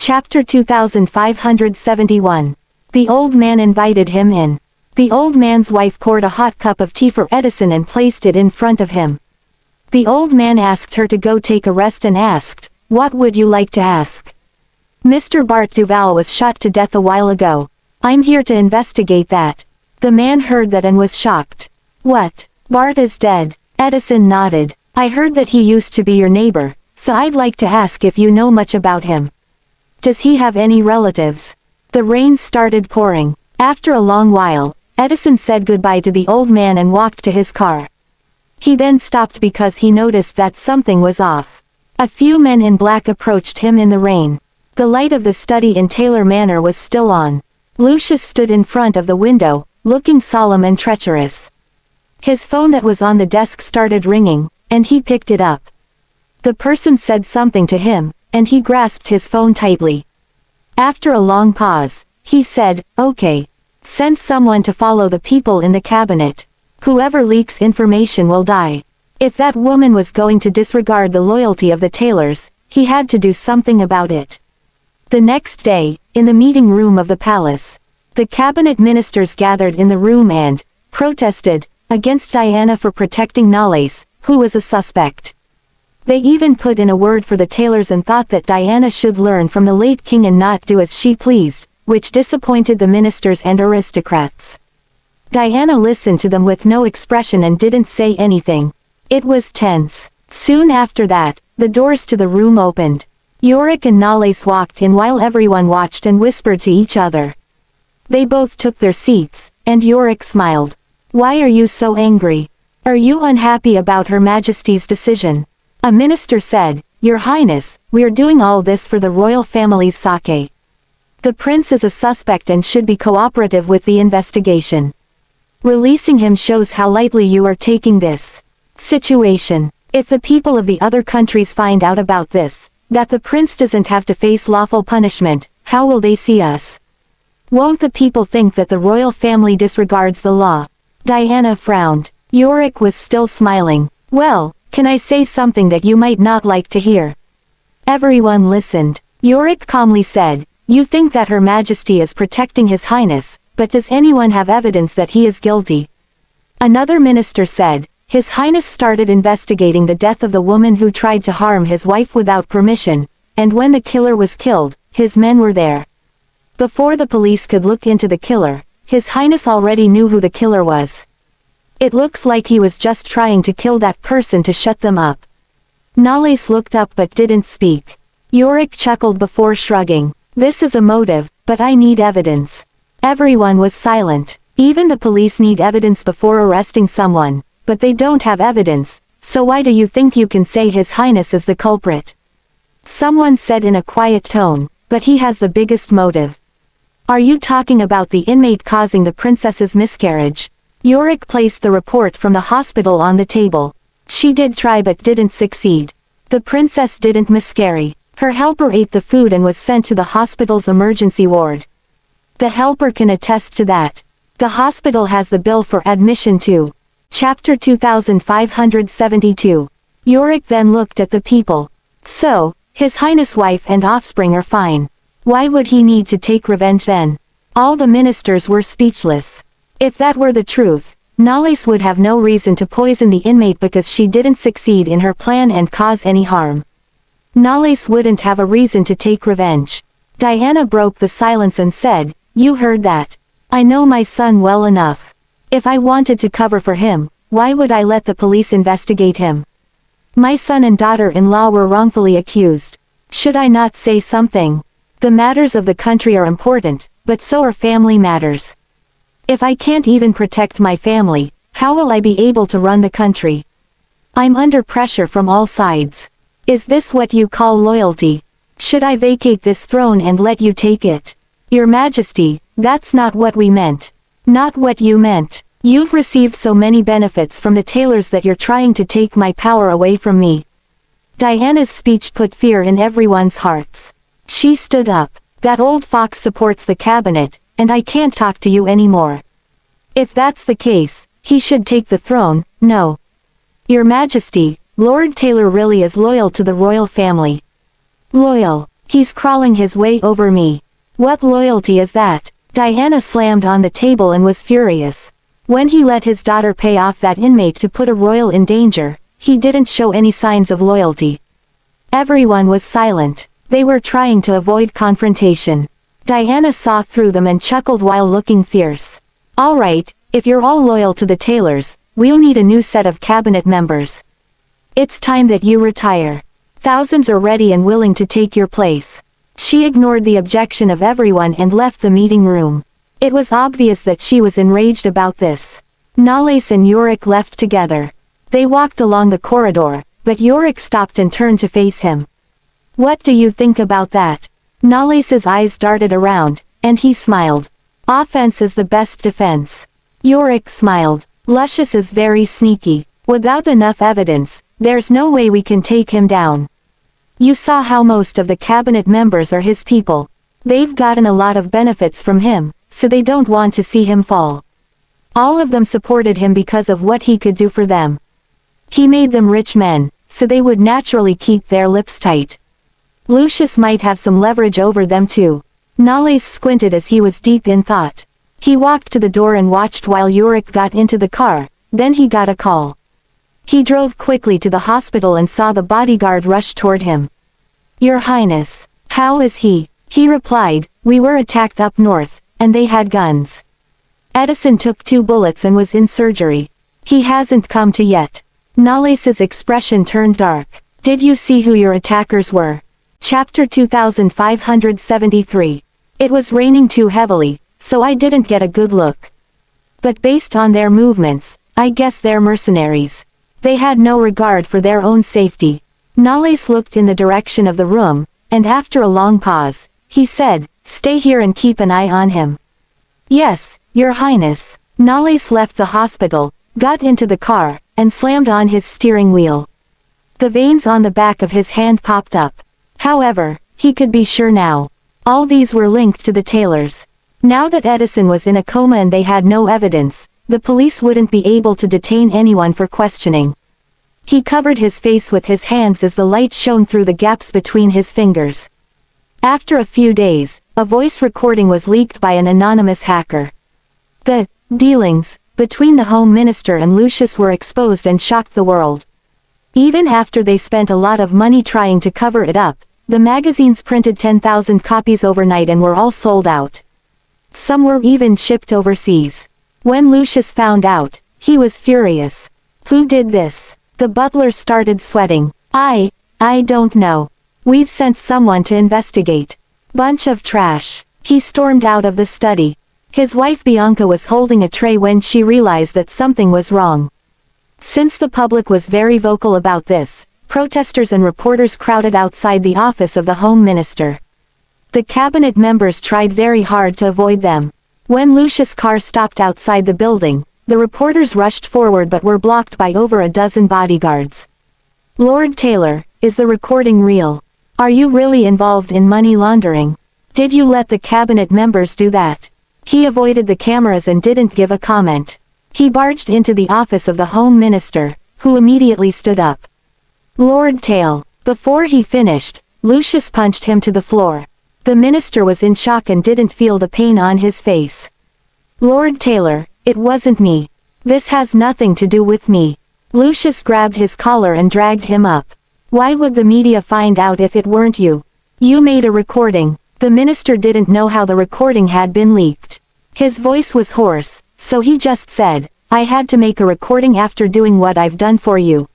Chapter 2571. The old man invited him in. The old man's wife poured a hot cup of tea for Edison and placed it in front of him. The old man asked her to go take a rest and asked, "What would you like to ask?" "Mr. Bart Duval was shot to death a while ago. I'm here to investigate that." The man heard that and was shocked. "What? Bart is dead?" Edison nodded. "I heard that he used to be your neighbor, so I'd like to ask if you know much about him. Does he have any relatives?" The rain started pouring. After a long while, Edison said goodbye to the old man and walked to his car. He then stopped because he noticed that something was off. A few men in black approached him in the rain. The light of the study in Taylor Manor was still on. Lucius stood in front of the window, looking solemn and treacherous. His phone that was on the desk started ringing, and he picked it up. The person said something to him, and he grasped his phone tightly. After a long pause, he said, "Okay. Send someone to follow the people in the cabinet. Whoever leaks information will die." If that woman was going to disregard the loyalty of the Taylors, he had to do something about it. The next day, in the meeting room of the palace, the cabinet ministers gathered in the room and protested against Diana for protecting Knollys, who was a suspect. They even put in a word for the Taylors and thought that Diana should learn from the late king and not do as she pleased, which disappointed the ministers and aristocrats. Diana listened to them with no expression and didn't say anything. It was tense. Soon after that, the doors to the room opened. Yorick and Knollys walked in while everyone watched and whispered to each other. They both took their seats, and Yorick smiled. "Why are you so angry? Are you unhappy about Her Majesty's decision?" A minister said, "Your Highness, we're doing all this for the royal family's sake. The prince is a suspect and should be cooperative with the investigation. Releasing him shows how lightly you are taking this situation. If the people of the other countries find out about this, that the prince doesn't have to face lawful punishment, how will they see us? Won't the people think that the royal family disregards the law?" Diana frowned. Yorick was still smiling. "Well, can I say something that you might not like to hear?" Everyone listened. Yorick calmly said, "You think that Her Majesty is protecting His Highness, but does anyone have evidence that he is guilty?" Another minister said, "His Highness started investigating the death of the woman who tried to harm his wife without permission, and when the killer was killed, his men were there. Before the police could look into the killer, His Highness already knew who the killer was. It looks like he was just trying to kill that person to shut them up." Knollys looked up but didn't speak. Yorick chuckled before shrugging. "This is a motive, but I need evidence." Everyone was silent. Even the police need evidence before arresting someone, but they don't have evidence, so why do you think you can say His Highness is the culprit? Someone said in a quiet tone, "But he has the biggest motive." "Are you talking about the inmate causing the princess's miscarriage?" Yorick placed the report from the hospital on the table. "She did try but didn't succeed. The princess didn't miscarry. Her helper ate the food and was sent to the hospital's emergency ward. The helper can attest to that. The hospital has the bill for admission too." Chapter 2572. Yorick then looked at the people. "So, His Highness' wife and offspring are fine. Why would he need to take revenge then?" All the ministers were speechless. If that were the truth, Knollys would have no reason to poison the inmate because she didn't succeed in her plan and cause any harm. Knollys wouldn't have a reason to take revenge. Diana broke the silence and said, "You heard that. I know my son well enough. If I wanted to cover for him, why would I let the police investigate him? My son and daughter-in-law were wrongfully accused. Should I not say something? The matters of the country are important, but so are family matters. If I can't even protect my family, how will I be able to run the country? I'm under pressure from all sides. Is this what you call loyalty? Should I vacate this throne and let you take it?" "Your Majesty, that's not what we meant." "Not what you meant. You've received so many benefits from the Taylors that you're trying to take my power away from me." Diana's speech put fear in everyone's hearts. She stood up. "That old fox supports the cabinet, and I can't talk to you anymore. If that's the case, he should take the throne." "No. Your Majesty, Lord Taylor really is loyal to the royal family." "Loyal? He's crawling his way over me. What loyalty is that? Diana slammed on the table and was furious. When he let his daughter pay off that inmate to put a royal in danger, he didn't show any signs of loyalty. Everyone was silent. They were trying to avoid confrontation. Diana saw through them and chuckled while looking fierce. All right, if you're all loyal to the Taylors, we'll need a new set of cabinet members. It's time that you retire. Thousands are ready and willing to take your place. She ignored the objection of everyone and left the meeting room. It was obvious that she was enraged about this. Nalles and Yorick left together. They walked along the corridor, but Yorick stopped and turned to face him. What do you think about that? Nalles's eyes darted around, and he smiled. Offense is the best defense. Yorick smiled. Lucius is very sneaky. Without enough evidence, there's no way we can take him down. You saw how most of the cabinet members are his people. They've gotten a lot of benefits from him, so they don't want to see him fall. All of them supported him because of what he could do for them. He made them rich men, so they would naturally keep their lips tight. Lucius might have some leverage over them too. Nalles squinted as he was deep in thought. He walked to the door and watched while Yorick got into the car, then he got a call. He drove quickly to the hospital and saw the bodyguard rush toward him. Your Highness, how is he? He replied, we were attacked up north, and they had guns. Edison took 2 bullets and was in surgery. He hasn't come to yet. Nalles's expression turned dark. Did you see who your attackers were? Chapter 2573. It was raining too heavily, so I didn't get a good look. But based on their movements, I guess they're mercenaries. They had no regard for their own safety. Nalles looked in the direction of the room, and after a long pause, he said, stay here and keep an eye on him. Yes, Your Highness. Nalles left the hospital, got into the car, and slammed on his steering wheel. The veins on the back of his hand popped up. However, he could be sure now. All these were linked to the Taylors. Now that Edison was in a coma and they had no evidence, the police wouldn't be able to detain anyone for questioning. He covered his face with his hands as the light shone through the gaps between his fingers. After a few days, a voice recording was leaked by an anonymous hacker. The dealings between the Home Minister and Lucius were exposed and shocked the world. Even after they spent a lot of money trying to cover it up, the magazines printed 10,000 copies overnight and were all sold out. Some were even shipped overseas. When Lucius found out, he was furious. Who did this? The butler started sweating. I don't know. We've sent someone to investigate. Bunch of trash. He stormed out of the study. His wife Bianca was holding a tray when she realized that something was wrong. Since the public was very vocal about this, protesters and reporters crowded outside the office of the Home Minister. The cabinet members tried very hard to avoid them. When Lucius' car stopped outside the building, the reporters rushed forward but were blocked by over a dozen bodyguards. Lord Taylor, is the recording real? Are you really involved in money laundering? Did you let the cabinet members do that? He avoided the cameras and didn't give a comment. He barged into the office of the Home Minister, who immediately stood up. Lord Taylor. Before he finished, Lucius punched him to the floor. The minister was in shock and didn't feel the pain on his face. Lord Taylor, it wasn't me. This has nothing to do with me. Lucius grabbed his collar and dragged him up. Why would the media find out if it weren't you? You made a recording. The minister didn't know how the recording had been leaked. His voice was hoarse, so he just said, I had to make a recording after doing what I've done for you.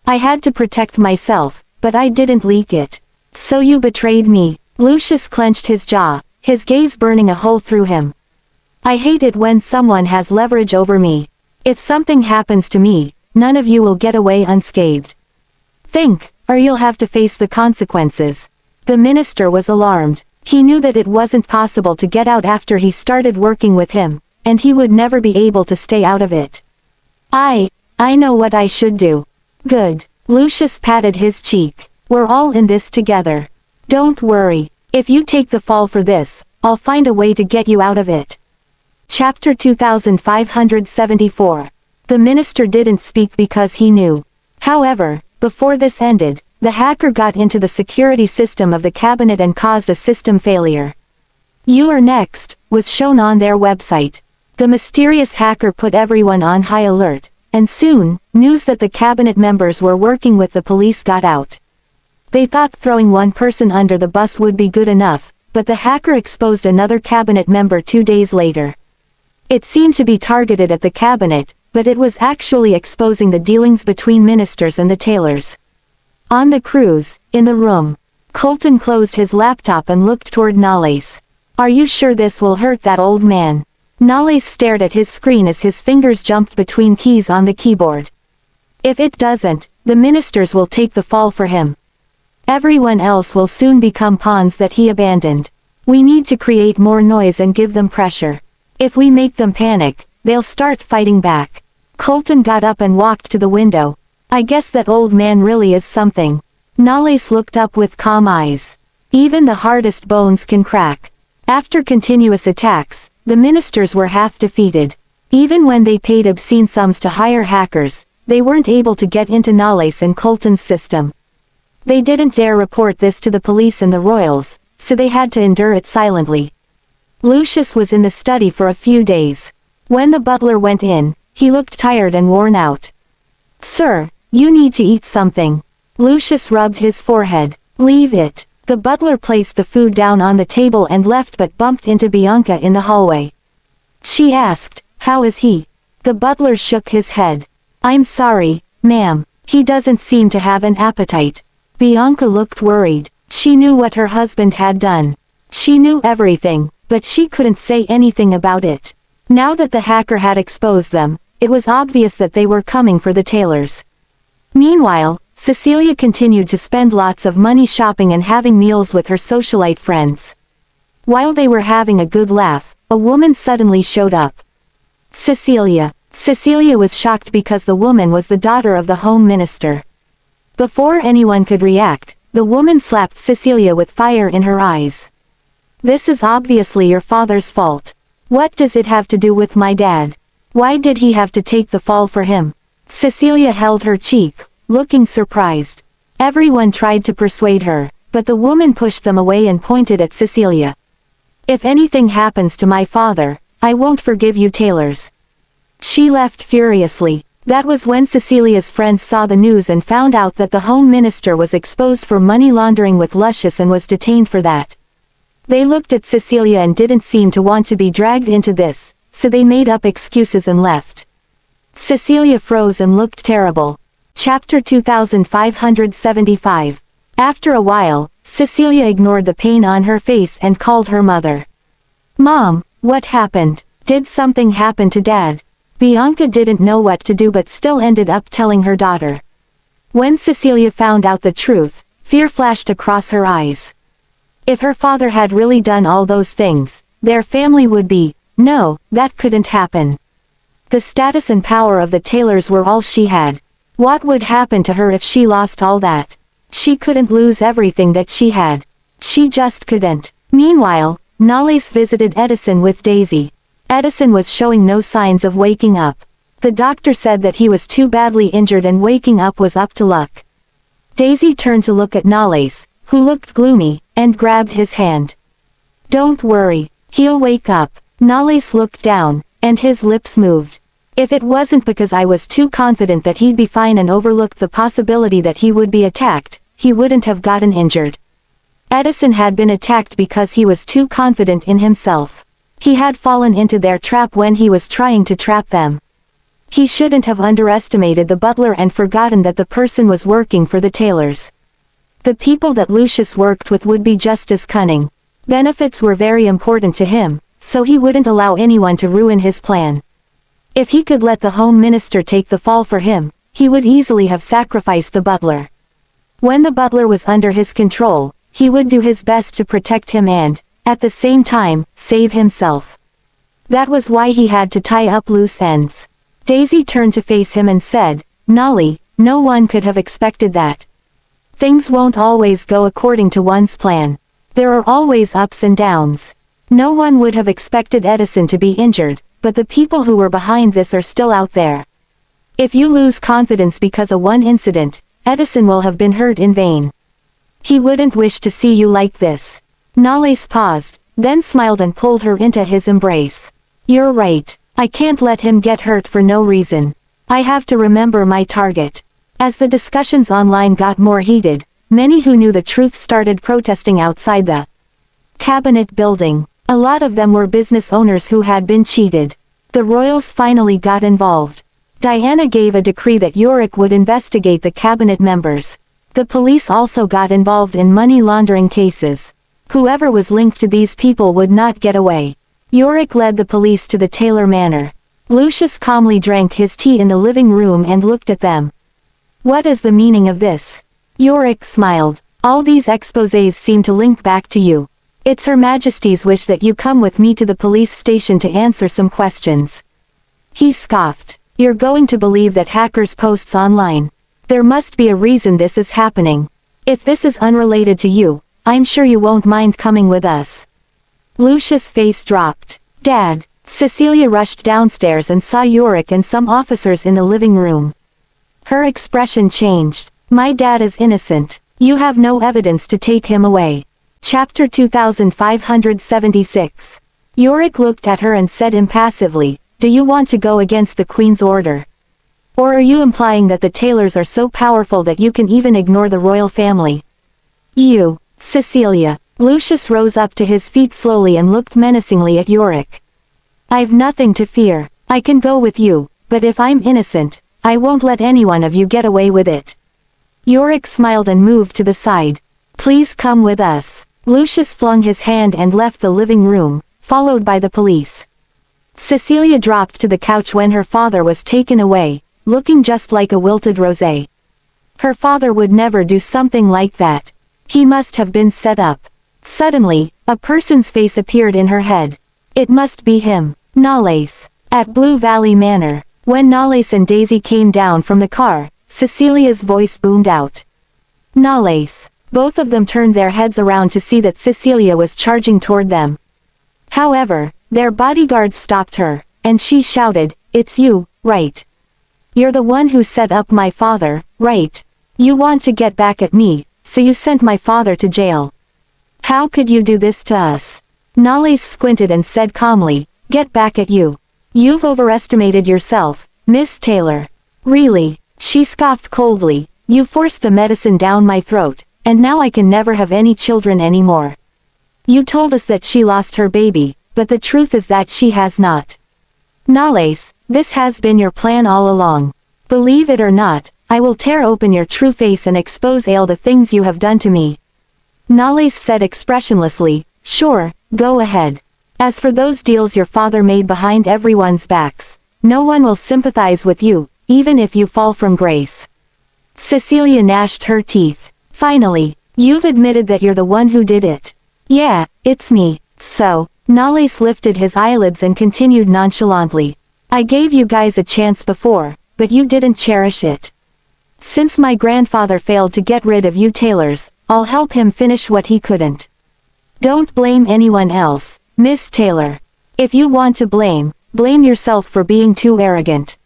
I had to protect myself, but I didn't leak it. So you betrayed me. Lucius clenched his jaw, his gaze burning a hole through him. I hate it when someone has leverage over me. If something happens to me, none of you will get away unscathed. Think, or you'll have to face the consequences. The minister was alarmed. He knew that it wasn't possible to get out after he started working with him, and he would never be able to stay out of it. I know what I should do. Good. Lucius patted his cheek. We're all in this together. Don't worry. If you take the fall for this, I'll find a way to get you out of it. Chapter 2574. The minister didn't speak because he knew. However, before this ended, The hacker got into the security system of the cabinet and caused a system failure. "You are next," was shown on their website. The mysterious hacker put everyone on high alert, and soon, news that the cabinet members were working with the police got out. They thought throwing one person under the bus would be good enough, but the hacker exposed another cabinet member 2 days later. It seemed to be targeted at the cabinet, but it was actually exposing the dealings between ministers and the tailors. On the cruise, in the room, Colton closed his laptop and looked toward Nales. "Are you sure this will hurt that old man?" Nales stared at his screen as his fingers jumped between keys on the keyboard. "If it doesn't, the ministers will take the fall for him. Everyone else will soon become pawns that he abandoned. We need to create more noise and give them pressure. If we make them panic, they'll start fighting back." Colton got up and walked to the window. "I guess that old man really is something." Nales looked up with calm eyes. "Even the hardest bones can crack." After continuous attacks, the ministers were half defeated. Even when they paid obscene sums to hire hackers, they weren't able to get into Nales and Colton's system. They didn't dare report this to the police and the royals, so they had to endure it silently. Lucius was in the study for a few days. When the butler went in, he looked tired and worn out. "Sir, you need to eat something." Lucius rubbed his forehead. "Leave it." The butler placed the food down on the table and left but bumped into Bianca in the hallway. She asked, "How is he?" The butler shook his head. "I'm sorry, ma'am, he doesn't seem to have an appetite." Bianca looked worried. She knew what her husband had done. She knew everything, but she couldn't say anything about it. Now that the hacker had exposed them, it was obvious that they were coming for the tailors. Meanwhile, Cecilia continued to spend lots of money shopping and having meals with her socialite friends. While they were having a good laugh, a woman suddenly showed up. Cecilia. Cecilia was shocked because the woman was the daughter of the home minister. Before anyone could react, the woman slapped Cecilia with fire in her eyes. "This is obviously your father's fault. What does it have to do with my dad? Why did he have to take the fall for him?" Cecilia held her cheek, looking surprised. Everyone tried to persuade her, but the woman pushed them away and pointed at Cecilia. "If anything happens to my father, I won't forgive you tailors." She left furiously. That was when Cecilia's friends saw the news and found out that the home minister was exposed for money laundering with Lucius and was detained for that. They looked at Cecilia and didn't seem to want to be dragged into this, so they made up excuses and left. Cecilia froze and looked terrible. Chapter 2575. After a while, Cecilia ignored the pain on her face and called her mother. "Mom, what happened? Did something happen to Dad?" Bianca didn't know what to do but still ended up telling her daughter. When Cecilia found out the truth, fear flashed across her eyes. If her father had really done all those things, their family would be, no, that couldn't happen. The status and power of the tailors were all she had. What would happen to her if she lost all that? She couldn't lose everything that she had. She just couldn't. Meanwhile, Nales visited Edison with Daisy. Edison was showing no signs of waking up. The doctor said that he was too badly injured and waking up was up to luck. Daisy turned to look at Nales, who looked gloomy, and grabbed his hand. "Don't worry, he'll wake up." Nales looked down, and his lips moved. "If it wasn't because I was too confident that he'd be fine and overlooked the possibility that he would be attacked, he wouldn't have gotten injured." Edison had been attacked because he was too confident in himself. He had fallen into their trap when he was trying to trap them. He shouldn't have underestimated the butler and forgotten that the person was working for the tailors. The people that Lucius worked with would be just as cunning. Benefits were very important to him, so he wouldn't allow anyone to ruin his plan. If he could let the home minister take the fall for him, he would easily have sacrificed the butler. When the butler was under his control, he would do his best to protect him and, at the same time, save himself. That was why he had to tie up loose ends. Daisy turned to face him and said, "Nolly, no one could have expected that. Things won't always go according to one's plan. There are always ups and downs. No one would have expected Edison to be injured, but the people who were behind this are still out there. If you lose confidence because of one incident, Edison will have been hurt in vain. He wouldn't wish to see you like this. Nalles paused, then smiled and pulled her into his embrace. You're right. I can't let him get hurt for no reason. I have to remember my target. As the discussions online got more heated, many who knew the truth started protesting outside the cabinet building. A lot of them were business owners who had been cheated. The royals finally got involved. Diana gave a decree that Yorick would investigate the cabinet members. The police also got involved in money laundering cases. Whoever was linked to these people would not get away. Yorick led the police to the Taylor Manor. Lucius calmly drank his tea in the living room and looked at them. What is the meaning of this? Yorick smiled. All these exposés seem to link back to you. It's Her Majesty's wish that you come with me to the police station to answer some questions. He scoffed. You're going to believe that hackers posts online. There must be a reason this is happening. If this is unrelated to you, I'm sure you won't mind coming with us. Lucius' face dropped. Dad. Cecilia rushed downstairs and saw Yorick and some officers in the living room. Her expression changed. My dad is innocent. You have no evidence to take him away. Chapter 2576. Yorick looked at her and said impassively, do you want to go against the Queen's order? Or are you implying that the Taylors are so powerful that you can even ignore the royal family? You, Cecilia. Lucius rose up to his feet slowly and looked menacingly at Yorick. I've nothing to fear. I can go with you, but if I'm innocent, I won't let any one of you get away with it. Yorick smiled and moved to the side. Please come with us. Lucius flung his hand and left the living room, followed by the police. Cecilia dropped to the couch when her father was taken away, looking just like a wilted rosé. Her father would never do something like that. He must have been set up. Suddenly, a person's face appeared in her head. It must be him. Nalles. At Blue Valley Manor. When Nalles and Daisy came down from the car, Cecilia's voice boomed out. Nalles. Both of them turned their heads around to see that Cecilia was charging toward them. However, their bodyguards stopped her, and she shouted, It's you, right? You're the one who set up my father, right? You want to get back at me, so you sent my father to jail. How could you do this to us? Nalles squinted and said calmly, Get back at you. You've overestimated yourself, Miss Taylor. Really? She scoffed coldly, You forced the medicine down my throat, and now I can never have any children anymore. You told us that she lost her baby, but the truth is that she has not. Nalles, this has been your plan all along. Believe it or not, I will tear open your true face and expose all the things you have done to me. Nalles said expressionlessly, Sure, go ahead. As for those deals your father made behind everyone's backs, no one will sympathize with you, even if you fall from grace. Cecilia gnashed her teeth. Finally, you've admitted that you're the one who did it. Yeah, it's me. So, Nalles lifted his eyelids and continued nonchalantly. I gave you guys a chance before, but you didn't cherish it. Since my grandfather failed to get rid of you Taylors, I'll help him finish what he couldn't. Don't blame anyone else, Miss Taylor. If you want to blame yourself for being too arrogant.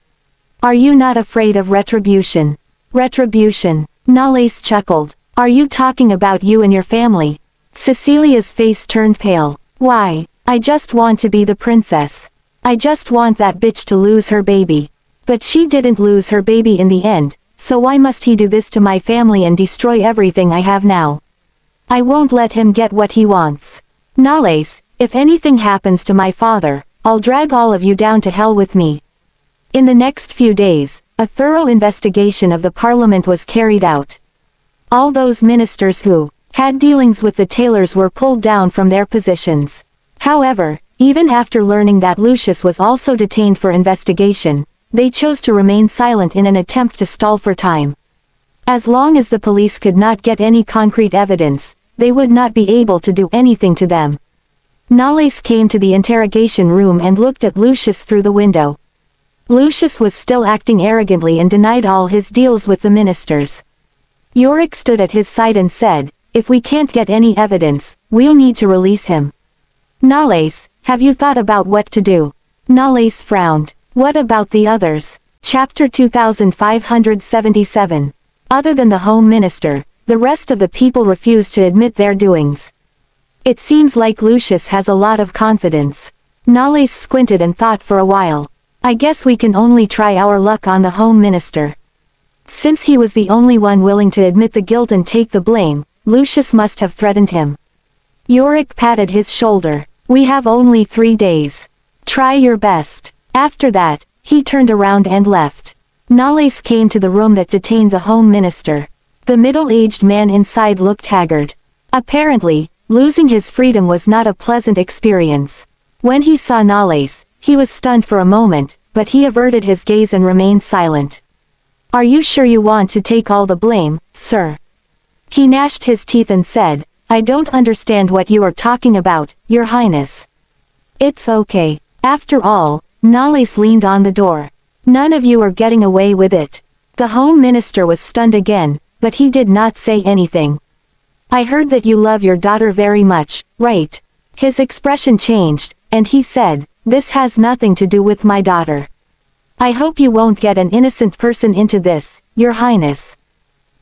Are you not afraid of retribution? Retribution. Nalles chuckled. Are you talking about you and your family? Cecilia's face turned pale. Why? I just want to be the princess. I just want that bitch to lose her baby. But she didn't lose her baby in the end, so why must he do this to my family and destroy everything I have now? I won't let him get what he wants. Nalles, if anything happens to my father, I'll drag all of you down to hell with me. In the next few days, a thorough investigation of the Parliament was carried out. All those ministers who had dealings with the Taylors were pulled down from their positions. However, even after learning that Lucius was also detained for investigation, they chose to remain silent in an attempt to stall for time. As long as the police could not get any concrete evidence, they would not be able to do anything to them. Nalles came to the interrogation room and looked at Lucius through the window. Lucius was still acting arrogantly and denied all his deals with the ministers. Yorick stood at his side and said, If we can't get any evidence, we'll need to release him. Nalles, have you thought about what to do? Nalles frowned. What about the others? Chapter 2577. Other than the Home Minister, the rest of the people refused to admit their doings. It seems like Lucius has a lot of confidence. Nalles squinted and thought for a while. I guess we can only try our luck on the Home Minister. Since he was the only one willing to admit the guilt and take the blame, Lucius must have threatened him. Yorick patted his shoulder. We have only 3 days. Try your best. After that, he turned around and left. Nalles came to the room that detained the Home Minister. The middle-aged man inside looked haggard. Apparently, losing his freedom was not a pleasant experience. When he saw Nalles, he was stunned for a moment, but he averted his gaze and remained silent. Are you sure you want to take all the blame, sir? He gnashed his teeth and said, I don't understand what you are talking about, Your Highness. It's okay. After all, Nalles leaned on the door. None of you are getting away with it. The Home Minister was stunned again, but he did not say anything. I heard that you love your daughter very much, right? His expression changed, and he said, this has nothing to do with my daughter. I hope you won't get an innocent person into this, Your Highness.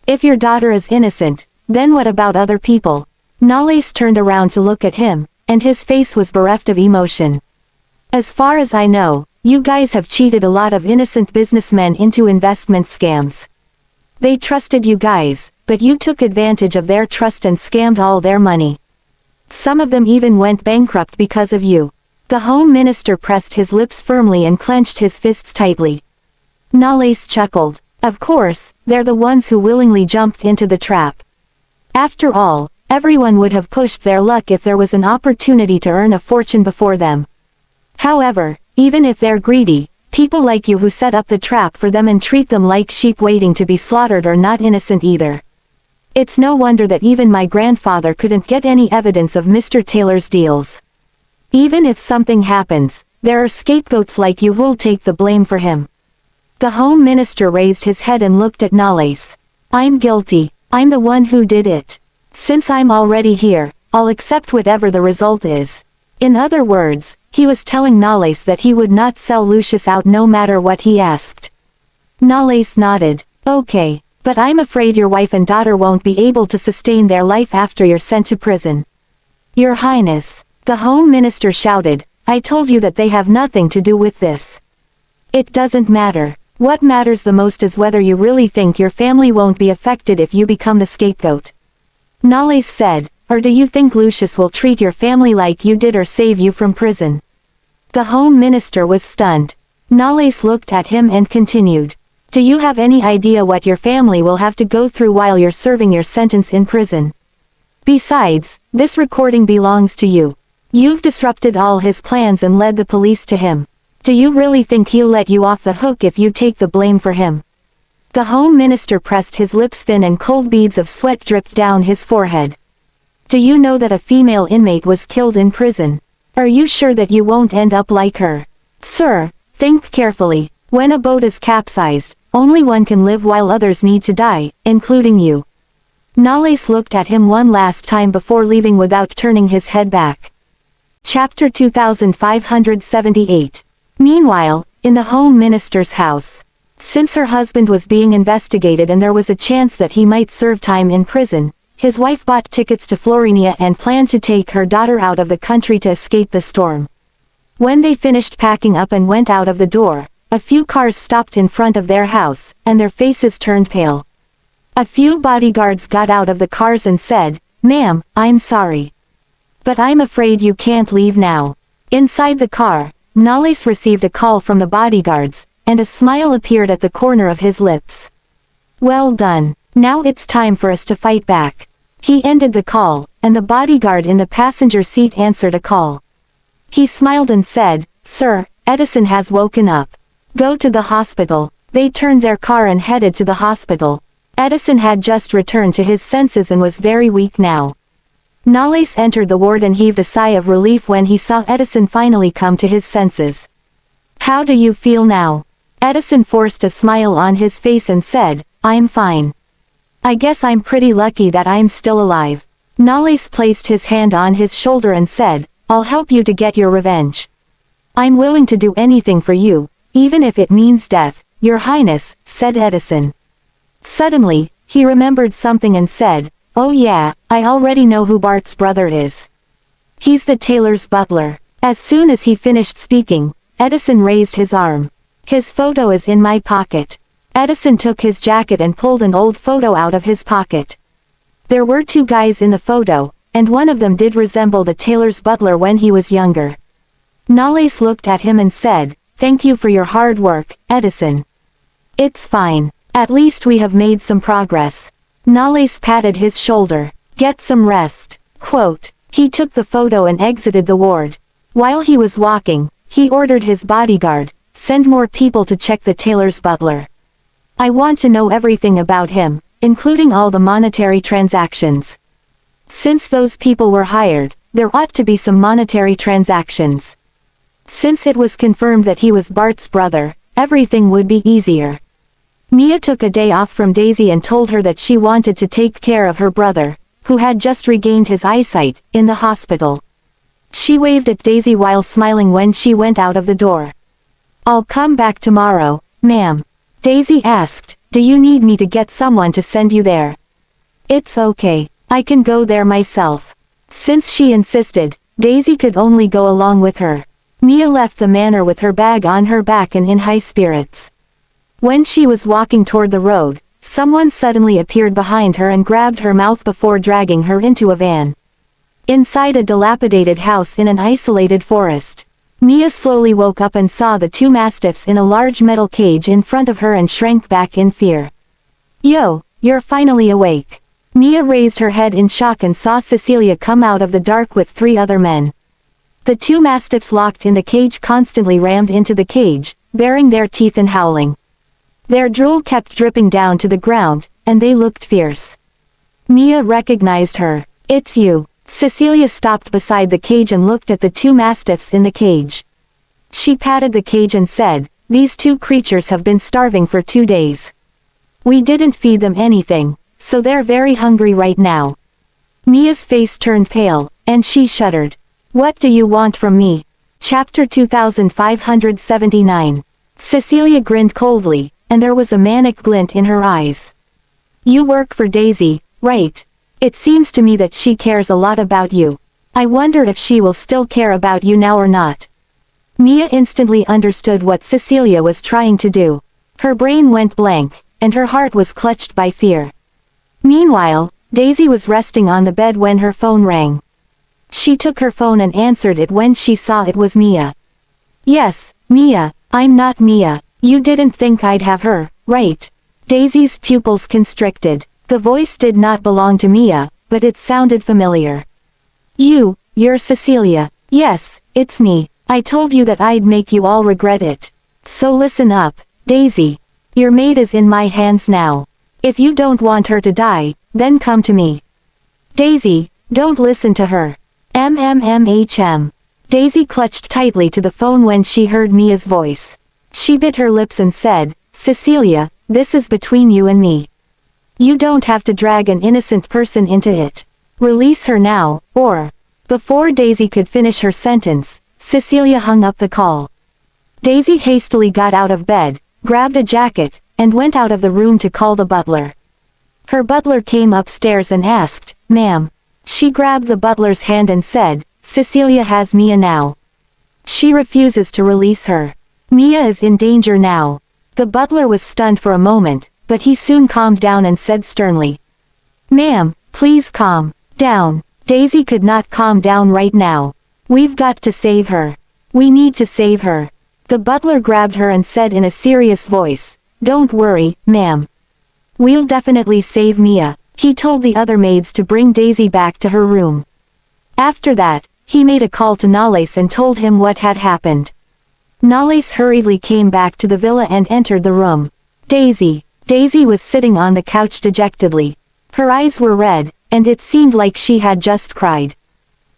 If your daughter is innocent, then what about other people? Nalles turned around to look at him, and his face was bereft of emotion. As far as I know, you guys have cheated a lot of innocent businessmen into investment scams. They trusted you guys, but you took advantage of their trust and scammed all their money. Some of them even went bankrupt because of you. The Home Minister pressed his lips firmly and clenched his fists tightly. Nalles chuckled. Of course, they're the ones who willingly jumped into the trap. After all, everyone would have pushed their luck if there was an opportunity to earn a fortune before them. However, even if they're greedy, people like you who set up the trap for them and treat them like sheep waiting to be slaughtered are not innocent either. It's no wonder that even my grandfather couldn't get any evidence of Mr. Taylor's deals. Even if something happens, there are scapegoats like you who'll take the blame for him. The Home Minister raised his head and looked at Nalles. I'm guilty. I'm the one who did it. Since I'm already here, I'll accept whatever the result is. In other words, he was telling Nalles that he would not sell Lucius out no matter what he asked. Nalles nodded. Okay, but I'm afraid your wife and daughter won't be able to sustain their life after you're sent to prison. Your Highness, the Home Minister shouted, I told you that they have nothing to do with this. It doesn't matter. What matters the most is whether you really think your family won't be affected if you become the scapegoat. Nalles said, or do you think Lucius will treat your family like you did or save you from prison? The Home Minister was stunned. Nalles looked at him and continued. Do you have any idea what your family will have to go through while you're serving your sentence in prison? Besides, this recording belongs to you. You've disrupted all his plans and led the police to him. Do you really think he'll let you off the hook if you take the blame for him? The Home Minister pressed his lips thin and cold beads of sweat dripped down his forehead. Do you know that a female inmate was killed in prison? Are you sure that you won't end up like her? Sir, think carefully. When a boat is capsized, only one can live while others need to die, including you. Nalles looked at him one last time before leaving without turning his head back. Chapter 2578. Meanwhile, in the Home Minister's house. Since her husband was being investigated and there was a chance that he might serve time in prison, his wife bought tickets to Florinia and planned to take her daughter out of the country to escape the storm. When they finished packing up and went out of the door, a few cars stopped in front of their house, and their faces turned pale. A few bodyguards got out of the cars and said, Ma'am, I'm sorry. But I'm afraid you can't leave now. Inside the car, Nalles received a call from the bodyguards, and a smile appeared at the corner of his lips. Well done. Now it's time for us to fight back. He ended the call, and the bodyguard in the passenger seat answered a call. He smiled and said, Sir, Edison has woken up. Go to the hospital. They turned their car and headed to the hospital. Edison had just returned to his senses and was very weak now. Nalles entered the ward and heaved a sigh of relief when he saw Edison finally come to his senses. How do you feel now? Edison forced a smile on his face and said, I'm fine. I guess I'm pretty lucky that I'm still alive. Nalles placed his hand on his shoulder and said, I'll help you to get your revenge. I'm willing to do anything for you, even if it means death, Your Highness, said Edison. Suddenly, he remembered something and said, "Oh yeah, I already know who Bart's brother is. He's the tailor's butler." As soon as he finished speaking, Edison raised his arm. "His photo is in my pocket." Edison took his jacket and pulled an old photo out of his pocket. There were two guys in the photo, and one of them did resemble the tailor's butler when he was younger. Nalles looked at him and said, "Thank you for your hard work, Edison." "It's fine. At least we have made some progress." Nalles patted his shoulder. "Get some rest." Quote. He took the photo and exited the ward. While he was walking, he ordered his bodyguard, "Send more people to check the tailor's butler. I want to know everything about him, including all the monetary transactions. Since those people were hired, there ought to be some monetary transactions." Since it was confirmed that he was Bart's brother, everything would be easier. Mia took a day off from Daisy and told her that she wanted to take care of her brother, who had just regained his eyesight, in the hospital. She waved at Daisy while smiling when she went out of the door. "I'll come back tomorrow, ma'am." Daisy asked, "Do you need me to get someone to send you there?" "It's okay, I can go there myself." Since she insisted, Daisy could only go along with her. Mia left the manor with her bag on her back and in high spirits. When she was walking toward the road, someone suddenly appeared behind her and grabbed her mouth before dragging her into a van. Inside a dilapidated house in an isolated forest, Mia slowly woke up and saw the two mastiffs in a large metal cage in front of her and shrank back in fear. "Yo, you're finally awake." Mia raised her head in shock and saw Cecilia come out of the dark with three other men. The two mastiffs locked in the cage constantly rammed into the cage, baring their teeth and howling. Their drool kept dripping down to the ground, and they looked fierce. Mia recognized her. "It's you." Cecilia stopped beside the cage and looked at the two mastiffs in the cage. She patted the cage and said, "These two creatures have been starving for 2 days. We didn't feed them anything, so they're very hungry right now." Mia's face turned pale, and she shuddered. "What do you want from me?" Chapter 2579. Cecilia grinned coldly, and there was a manic glint in her eyes. "You work for Daisy, right? It seems to me that she cares a lot about you. I wonder if she will still care about you now or not." Mia instantly understood what Cecilia was trying to do. Her brain went blank, and her heart was clutched by fear. Meanwhile, Daisy was resting on the bed when her phone rang. She took her phone and answered it when she saw it was Mia. "Yes, Mia, I'm not Mia. You didn't think I'd have her, right?" Daisy's pupils constricted. The voice did not belong to Mia, but it sounded familiar. You're Cecilia." "Yes, it's me. I told you that I'd make you all regret it. So listen up, Daisy. Your maid is in my hands now. If you don't want her to die, then come to me." "Daisy, don't listen to her." "MMMHM." Daisy clutched tightly to the phone when she heard Mia's voice. She bit her lips and said, "Cecilia, this is between you and me. You don't have to drag an innocent person into it. Release her now, or..." Before Daisy could finish her sentence, Cecilia hung up the call. Daisy hastily got out of bed, grabbed a jacket, and went out of the room to call the butler. Her butler came upstairs and asked, "Ma'am." She grabbed the butler's hand and said, "Cecilia has Mia now. She refuses to release her. Mia is in danger now." The butler was stunned for a moment, but he soon calmed down and said sternly, "Ma'am, please calm down." Daisy could not calm down right now. "We've got to save her. We need to save her." The butler grabbed her and said in a serious voice, "Don't worry, ma'am. We'll definitely save Mia." He told the other maids to bring Daisy back to her room. After that, he made a call to Nalles and told him what had happened. Nalles hurriedly came back to the villa and entered the room. Daisy was sitting on the couch dejectedly. Her eyes were red, and it seemed like she had just cried.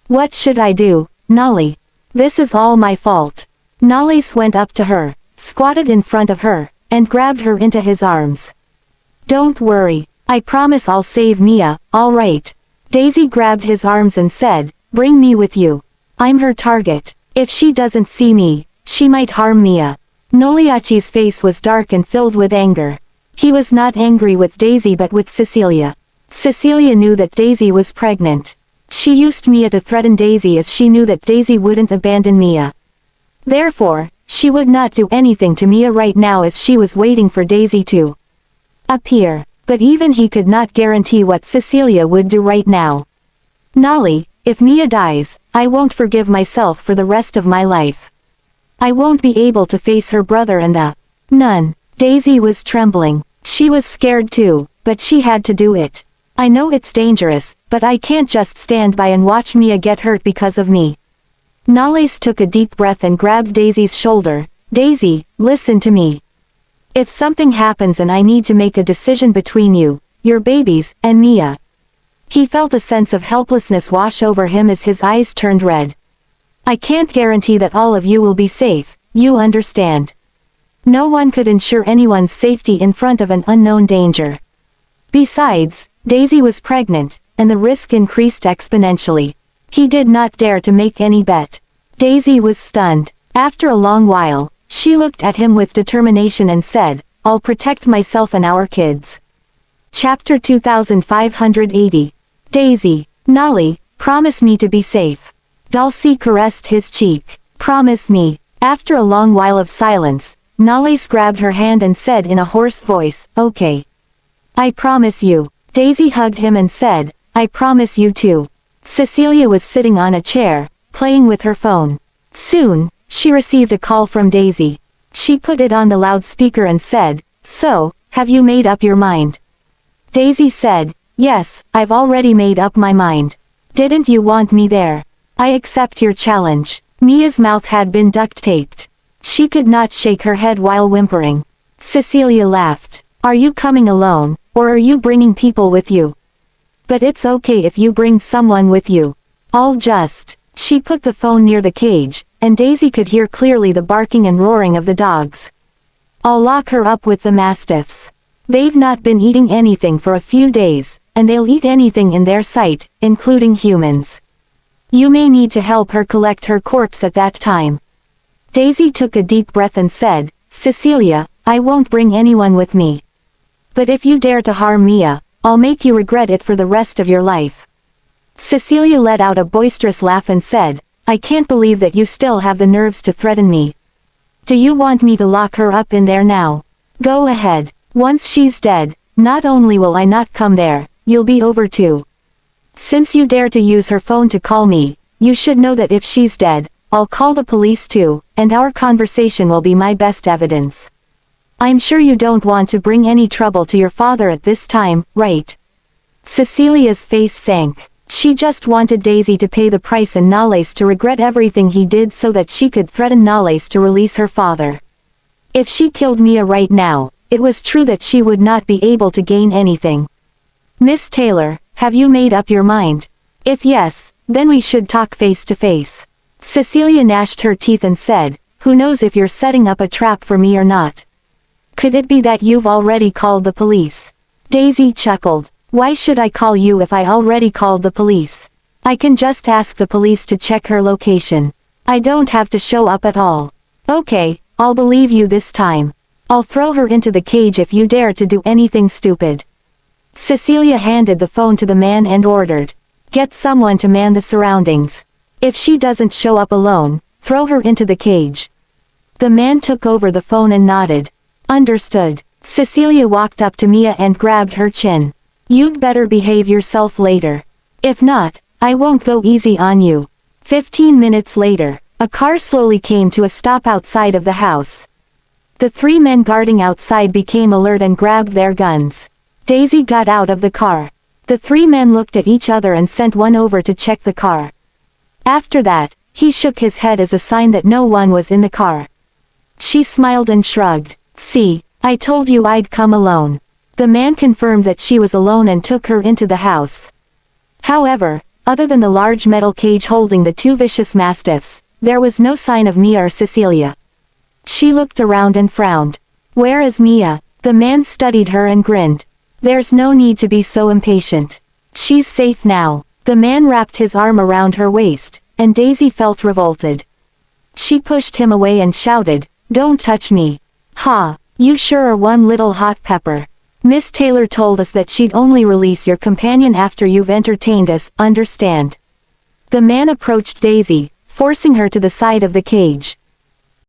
"What should I do, Nolly? This is all my fault." Nalles went up to her, squatted in front of her, and grabbed her into his arms. "Don't worry, I promise I'll save Mia, all right." Daisy grabbed his arms and said, "Bring me with you. I'm her target. If she doesn't see me, she might harm Mia." Noliachi's face was dark and filled with anger. He was not angry with Daisy but with Cecilia. Cecilia knew that Daisy was pregnant. She used Mia to threaten Daisy as she knew that Daisy wouldn't abandon Mia. Therefore, she would not do anything to Mia right now as she was waiting for Daisy to appear. But even he could not guarantee what Cecilia would do right now. Nolly, if Mia dies, I won't forgive myself for the rest of my life. I won't be able to face her brother and the nun. Daisy was trembling. She was scared too, but she had to do it. I know it's dangerous, but I can't just stand by and watch Mia get hurt because of me. Nollis took a deep breath and grabbed Daisy's shoulder. Daisy, listen to me. If something happens and I need to make a decision between you, your babies, and Mia. He felt a sense of helplessness wash over him as his eyes turned red. I can't guarantee that all of you will be safe, you understand. No one could ensure anyone's safety in front of an unknown danger. Besides, Daisy was pregnant, and the risk increased exponentially. He did not dare to make any bet. Daisy was stunned. After a long while, she looked at him with determination and said, I'll protect myself and our kids. Chapter 2580. Daisy, Nolly, promise me to be safe. Dulcie caressed his cheek. Promise me. After a long while of silence, Nolly grabbed her hand and said in a hoarse voice, okay. I promise you. Daisy hugged him and said, I promise you too. Cecilia was sitting on a chair, playing with her phone. Soon, she received a call from Daisy. She put it on the loudspeaker and said, So, have you made up your mind? Daisy said, Yes, I've already made up my mind. Didn't you want me there? I accept your challenge. Mia's mouth had been duct taped. She could not shake her head while whimpering. Cecilia laughed. Are you coming alone, or are you bringing people with you? But it's okay if you bring someone with you. I'll just. She put the phone near the cage, and Daisy could hear clearly the barking and roaring of the dogs. I'll lock her up with the mastiffs. They've not been eating anything for a few days, and they'll eat anything in their sight, including humans. You may need to help her collect her corpse at that time. Daisy took a deep breath and said, Cecilia, I won't bring anyone with me. But if you dare to harm Mia, I'll make you regret it for the rest of your life. Cecilia let out a boisterous laugh and said, I can't believe that you still have the nerves to threaten me. Do you want me to lock her up in there now? Go ahead. Once she's dead, not only will I not come there, you'll be over too. Since you dare to use her phone to call me, you should know that if she's dead, I'll call the police too, and our conversation will be my best evidence. I'm sure you don't want to bring any trouble to your father at this time, right? Cecilia's face sank. She just wanted Daisy to pay the price and Nolles to regret everything he did so that she could threaten Nolles to release her father. If she killed Mia right now, it was true that she would not be able to gain anything. Miss Taylor, have you made up your mind? If yes, then we should talk face to face. Cecilia gnashed her teeth and said, Who knows if you're setting up a trap for me or not? Could it be that you've already called the police? Daisy chuckled. Why should I call you if I already called the police? I can just ask the police to check her location. I don't have to show up at all. Okay, I'll believe you this time. I'll throw her into the cage if you dare to do anything stupid. Cecilia handed the phone to the man and ordered. Get someone to man the surroundings. If she doesn't show up alone, throw her into the cage. The man took over the phone and nodded. Understood. Cecilia walked up to Mia and grabbed her chin. You'd better behave yourself later. If not, I won't go easy on you. 15 minutes later, a car slowly came to a stop outside of the house. The three men guarding outside became alert and grabbed their guns. Daisy got out of the car. The three men looked at each other and sent one over to check the car. After that, he shook his head as a sign that no one was in the car. She smiled and shrugged. See, I told you I'd come alone. The man confirmed that she was alone and took her into the house. However, other than the large metal cage holding the two vicious mastiffs, there was no sign of Mia or Cecilia. She looked around and frowned. Where is Mia? The man studied her and grinned. There's no need to be so impatient. She's safe now. The man wrapped his arm around her waist, and Daisy felt revolted. She pushed him away and shouted, Don't touch me. Ha, You sure are one little hot pepper. Miss Taylor told us that she'd only release your companion after you've entertained us, understand? The man approached Daisy, forcing her to the side of the cage.